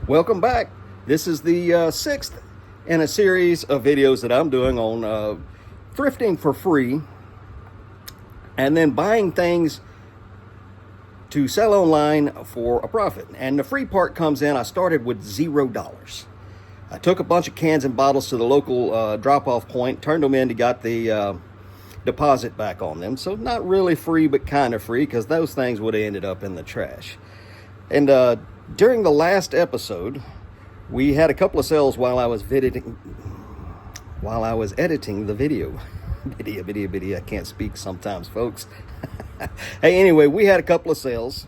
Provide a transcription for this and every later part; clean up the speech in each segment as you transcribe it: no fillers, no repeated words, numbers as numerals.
Welcome back. This is the sixth in a series of videos that I'm doing on thrifting for free and then buying things to sell online for a profit. And the free part comes in, I started with $0. I took a bunch of cans and bottles to the local drop-off point, turned them in, got the deposit back on them. So not really free, but kind of free, because those things would have ended up in the trash. And during the last episode, we had a couple of sales while I was editing the video. I can't speak sometimes, folks. Hey, anyway, we had a couple of sales.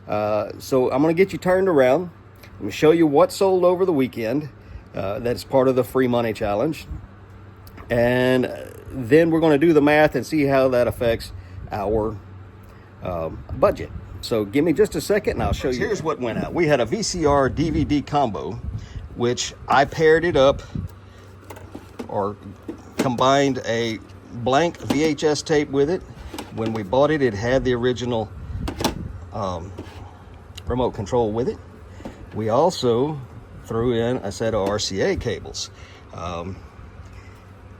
So I'm going to get you turned around. I'm going to show you what sold over the weekend. That is part of the free money challenge. And then we're going to do the math and see how that affects our budget. So give me just a second and I'll show you. Here's what went out. We had a VCR DVD combo, which I paired it up or combined a blank VHS tape with it. When we bought it, it had the original remote control with it. We also threw in a set of RCA cables.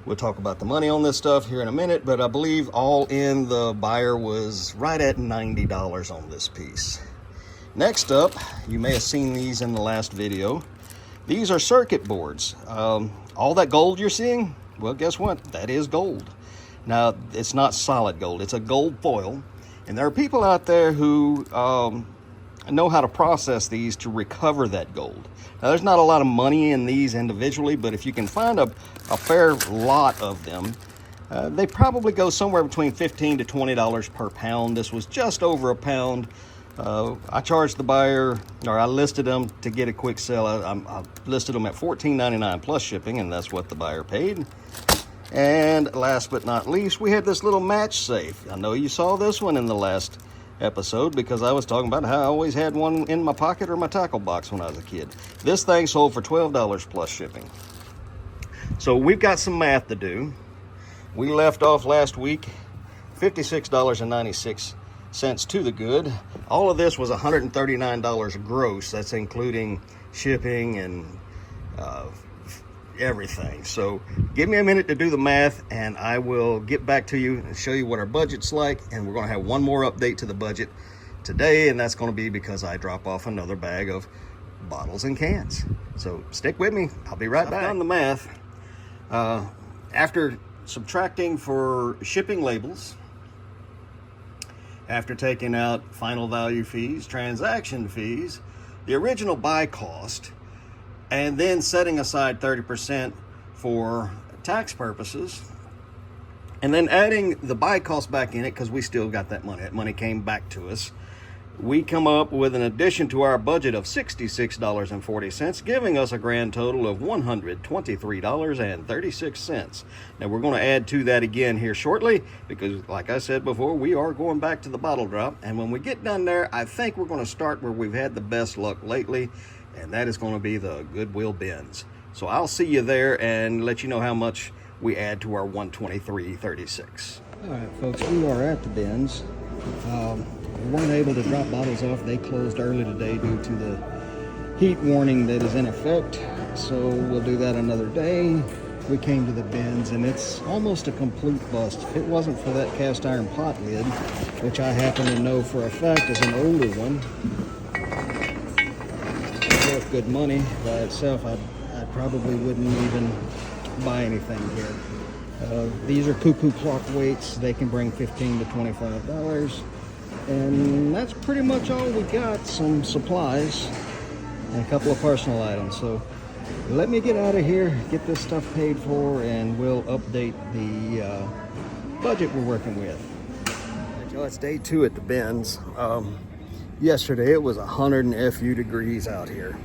We'll talk about the money on this stuff here in a minute, but I believe all in the buyer was right at $90 on this piece. Next up, you may have seen these in the last video. These are circuit boards. All that gold you're seeing, well, guess what? That is gold. Now, it's not solid gold. It's a gold foil. And there are people out there who know how to process these to recover that gold. Now, there's not a lot of money in these individually, but if you can find a fair lot of them, they probably go somewhere between $15 to $20 per pound. This was just over a pound. I charged the buyer, or I listed them to get a quick sell. I listed them at $14.99 plus shipping, and that's what the buyer paid. And last but not least, we had this little match safe. I know you saw this one in the last episode because I was talking about how I always had one in my pocket or my tackle box when I was a kid. This thing sold for $12 plus shipping. So we've got some math to do. We left off last week $56.96 to the good. All of this was $139 gross. That's including shipping and everything. So give me a minute to do the math and I will get back to you and show you what our budget's like. And we're going to have one more update to the budget today, and that's going to be because I drop off another bag of bottles and cans. So stick with me. I'll be right back. I've done the math. After subtracting for shipping labels, after taking out final value fees, transaction fees, the original buy cost, and then setting aside 30% for tax purposes, and then adding the buy cost back in it because we still got that money. That money came back to us. We come up with an addition to our budget of $66.40, giving us a grand total of $123.36. Now we're going to add to that again here shortly because, like I said before, we are going back to the bottle drop. And when we get done there, I think we're going to start where we've had the best luck lately, and that is going to be the Goodwill bins. So I'll see you there and let you know how much we add to our $123.36. All right, folks, we are at the bins. We weren't able to drop bottles off. They closed early today due to the heat warning that is in effect. So we'll do that another day. We came to the bins and it's almost a complete bust. If it wasn't for that cast iron pot lid, which I happen to know for a fact is an older one, worth good money by itself, I probably wouldn't even buy anything here. These are cuckoo clock weights. They can bring $15 to $25. And that's pretty much all we got. Some supplies and a couple of personal items. So let me get out of here, get this stuff paid for, and we'll update the budget we're working with. So it's day 2 at the bins. Yesterday it was 100 and FU degrees out here.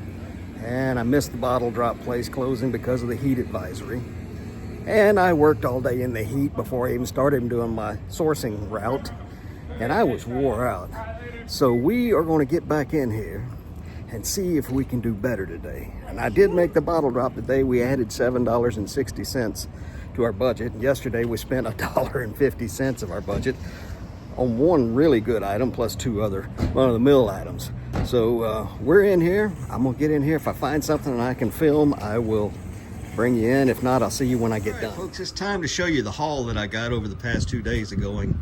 And I missed the bottle drop place closing because of the heat advisory. And I worked all day in the heat before I even started doing my sourcing route. And I was wore out. So we are going to get back in here and see if we can do better today. And I did make the bottle drop today. We added $7.60 to our budget. Yesterday we spent $1.50 of our budget on one really good item plus 2 other run-of-the-mill items. So we're in here. I'm gonna get in here. If I find something I can film, I will bring you in. If not, I'll see you when I get done. Folks, it's time to show you the haul that I got over the past 2 days of going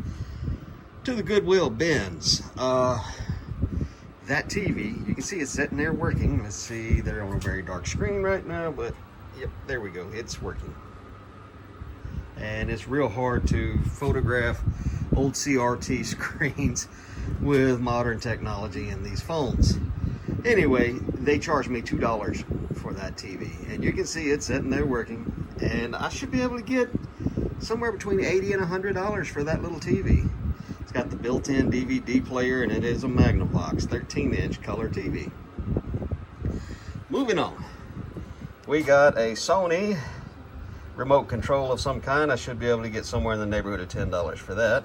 to the Goodwill bins. That TV, you can see it's sitting there working. Let's see, they're on a very dark screen right now, but yep, there we go, it's working. And it's real hard to photograph old CRT screens with modern technology in these phones. Anyway, they charged me $2 for that TV, and you can see it's sitting there working, and I should be able to get somewhere between $80 and $100 for that little TV. It's got the built-in DVD player, and it is a Magnavox 13-inch color TV. Moving on, we got a Sony remote control of some kind. I should be able to get somewhere in the neighborhood of $10 for that.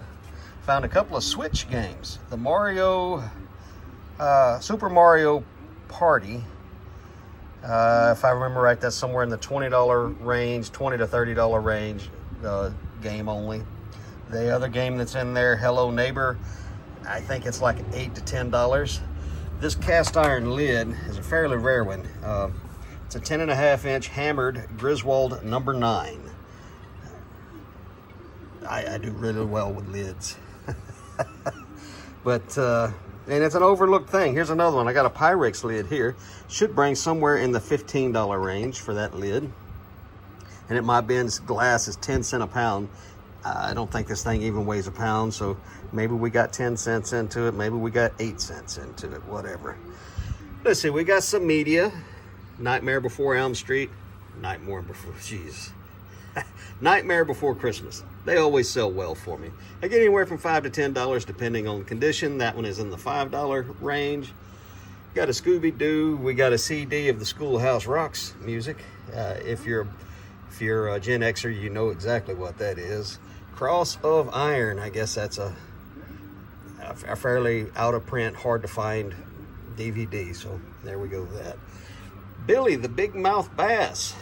Found a couple of Switch games. The Super Mario Party. If I remember right, that's somewhere in the $20 range, $20 to $30 range, game only. The other game that's in there, Hello Neighbor, I think it's like $8 to $10. This cast iron lid is a fairly rare one. It's a 10.5-inch hammered Griswold number 9. I do really well with lids. But, and it's an overlooked thing. Here's another one. I got a Pyrex lid here. Should bring somewhere in the $15 range for that lid. And at my bins, glass is 10 cents a pound. I don't think this thing even weighs a pound, so maybe we got 10 cents into it. Maybe we got 8 cents into it, whatever. Let's see, we got some media. Nightmare Before Elm Street. Nightmare Before Christmas. They always sell well for me. I get anywhere from $5 to $10 depending on the condition. That one is in the $5 range. Got a Scooby-Doo. We got a CD of the Schoolhouse Rocks music. If you're a Gen Xer, you know exactly what that is. Cross of Iron. I guess that's a fairly out of print, hard to find DVD. So there we go with that. Billy the Big Mouth Bass.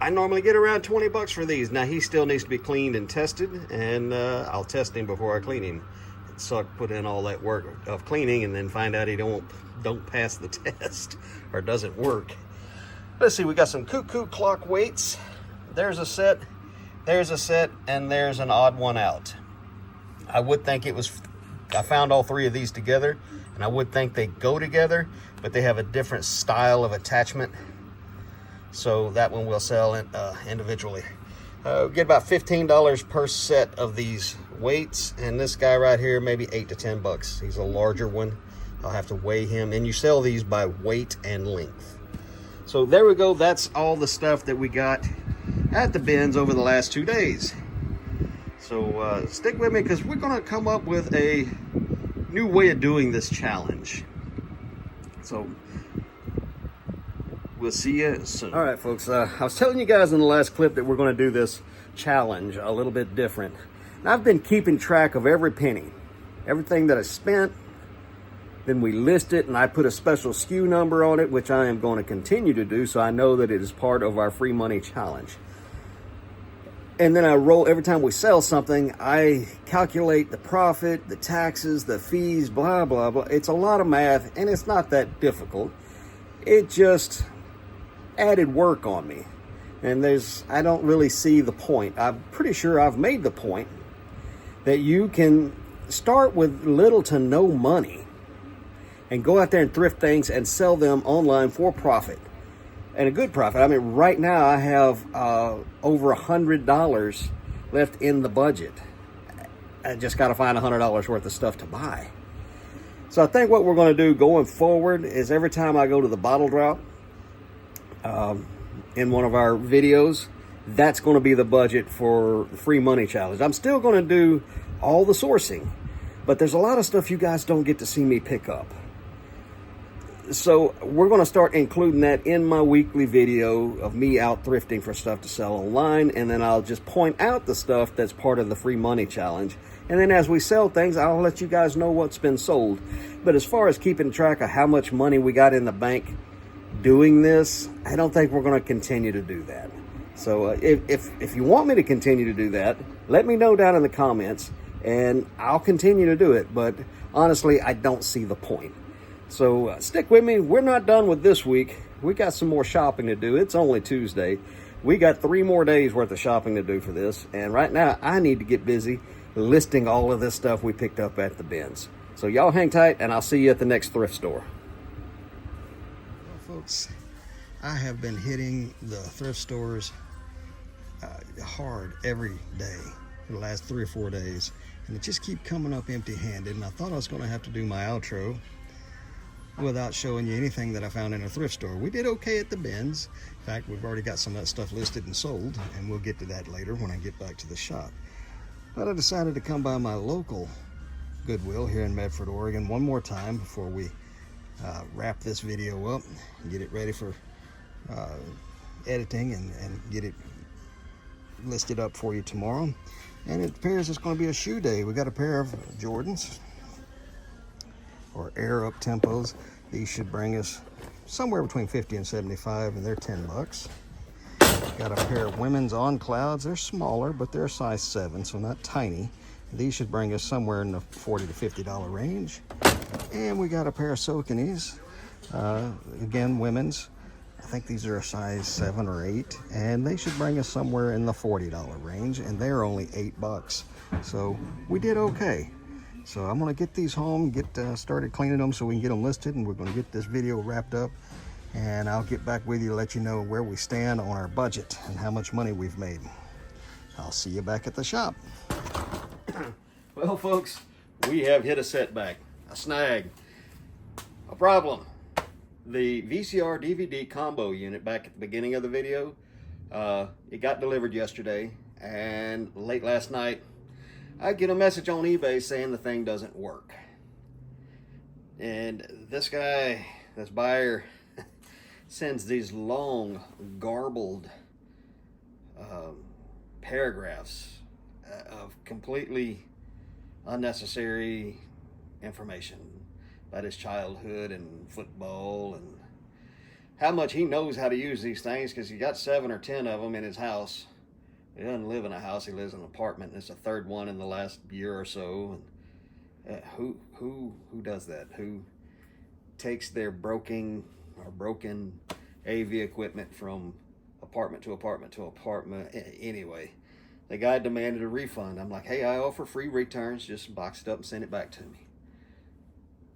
I normally get around 20 bucks for these. Now he still needs to be cleaned and tested, and I'll test him before I clean him. It sucked put in all that work of cleaning and then find out he don't pass the test or doesn't work. Let's see, we got some cuckoo clock weights. There's a set, and there's an odd one out. I would think I found all three of these together, and I would think they go together, but they have a different style of attachment. So that one will sell individually. Get about $15 per set of these weights, and this guy right here, maybe 8 to 10 bucks. He's a larger one. I'll have to weigh him, and you sell these by weight and length. So there we go. That's all the stuff that we got at the bins over the last 2 days. So stick with me, because we're going to come up with a new way of doing this challenge. So we'll see you soon. All right, folks. I was telling you guys in the last clip that we're going to do this challenge a little bit different. And I've been keeping track of every penny, everything that I spent. Then we list it, and I put a special SKU number on it, which I am going to continue to do, so I know that it is part of our free money challenge. And then I roll, every time we sell something, I calculate the profit, the taxes, the fees, blah, blah, blah. It's a lot of math, and it's not that difficult. It just added work on me. And I don't really see the point. I'm pretty sure I've made the point that you can start with little to no money and go out there and thrift things and sell them online for profit. And a good profit. I mean, right now I have over $100 left in the budget. I just got to find $100 worth of stuff to buy. So I think what we're going to do going forward is every time I go to the bottle drop in one of our videos, that's going to be the budget for the free money challenge. I'm still going to do all the sourcing, but there's a lot of stuff you guys don't get to see me pick up. So we're going to start including that in my weekly video of me out thrifting for stuff to sell online, and then I'll just point out the stuff that's part of the free money challenge. And then as we sell things, I'll let you guys know what's been sold. But as far as keeping track of how much money we got in the bank doing this, I don't think we're going to continue to do that. So if you want me to continue to do that, let me know down in the comments, and I'll continue to do it. But honestly, I don't see the point. So stick with me. We're not done with this week. We got some more shopping to do. It's only Tuesday. We got 3 more days worth of shopping to do for this. And right now, I need to get busy listing all of this stuff we picked up at the bins. So y'all hang tight, and I'll see you at the next thrift store. Well, folks, I have been hitting the thrift stores hard every day for the last 3 or 4 days. And it just keep coming up empty-handed. And I thought I was going to have to do my outro without showing you anything that I found in a thrift store. We did okay at the bins. In fact, we've already got some of that stuff listed and sold, and we'll get to that later when I get back to the shop. But I decided to come by my local Goodwill here in Medford, Oregon one more time before we wrap this video up and get it ready for editing and get it listed up for you tomorrow. And it appears it's going to be a shoe day. We got a pair of Jordans, or Air Up Tempos. These should bring us somewhere between 50 and 75, and they're 10 bucks. Got a pair of women's On Clouds. They're smaller, but they're a size 7, so not tiny. These should bring us somewhere in the $40 to $50 range. And we got a pair of Sauconys, again, women's. I think these are a size 7 or 8, and they should bring us somewhere in the $40 range, and they're only 8 bucks. So we did okay. So I'm gonna get these home, get started cleaning them so we can get them listed, and we're gonna get this video wrapped up, and I'll get back with you to let you know where we stand on our budget and how much money we've made. I'll see you back at the shop. Well, folks, we have hit a setback, a snag, a problem. The VCR DVD combo unit back at the beginning of the video, it got delivered yesterday, and late last night, I get a message on eBay saying the thing doesn't work. And this guy, this buyer, sends these long, garbled paragraphs of completely unnecessary information about his childhood and football and how much he knows how to use these things, because he got 7 or 10 of them in his house. He doesn't live in a house, he lives in an apartment, and it's the 3rd one in the last year or so. And who does that? Who takes their broken AV equipment from apartment to apartment to apartment? Anyway, the guy demanded a refund. I'm like, hey, I offer free returns, just box it up and send it back to me.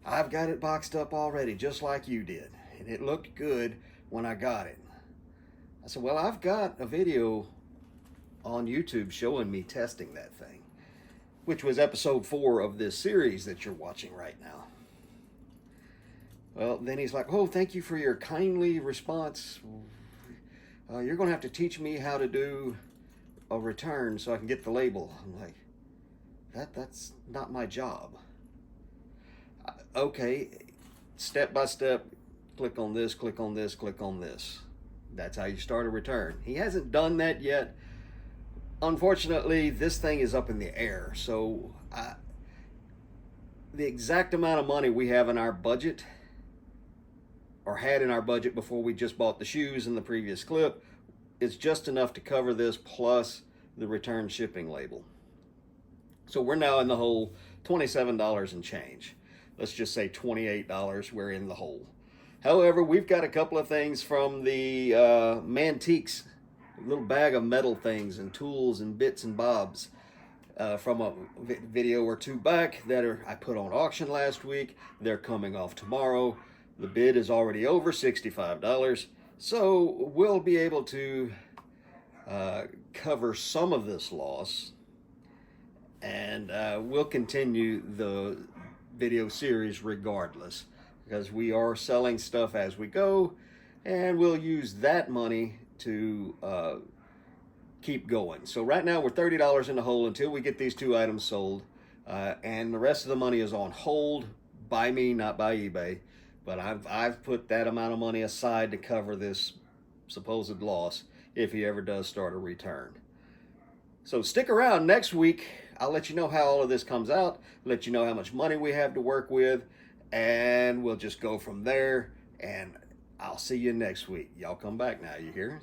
I've got it boxed up already, just like you did, and it looked good when I got it. I said, well, I've got a video on YouTube showing me testing that thing, which was episode 4 of this series that you're watching right now. Well, then he's like, oh, thank you for your kindly response. You're going to have to teach me how to do a return so I can get the label. I'm like, that's not my job. Okay, step by step, click on this, click on this, click on this. That's how you start a return. He hasn't done that yet. Unfortunately, this thing is up in the air. So the exact amount of money we have in our budget, or had in our budget before we just bought the shoes in the previous clip, is just enough to cover this plus the return shipping label. So we're now in the hole $27 and change. Let's just say $28, we're in the hole. However, we've got a couple of things from the Mantiques, a little bag of metal things and tools and bits and bobs from a video or 2 back that I put on auction last week. They're coming off tomorrow. The bid is already over $65. So we'll be able to cover some of this loss, and we'll continue the video series regardless, because we are selling stuff as we go, and we'll use that money to keep going. So right now we're $30 in the hole until we get these 2 items sold, and the rest of the money is on hold by me, not by eBay, but I've put that amount of money aside to cover this supposed loss if he ever does start a return. So stick around. Next week I'll let you know how all of this comes out, let you know how much money we have to work with, and we'll just go from there, and I'll see you next week. Y'all come back now, you hear?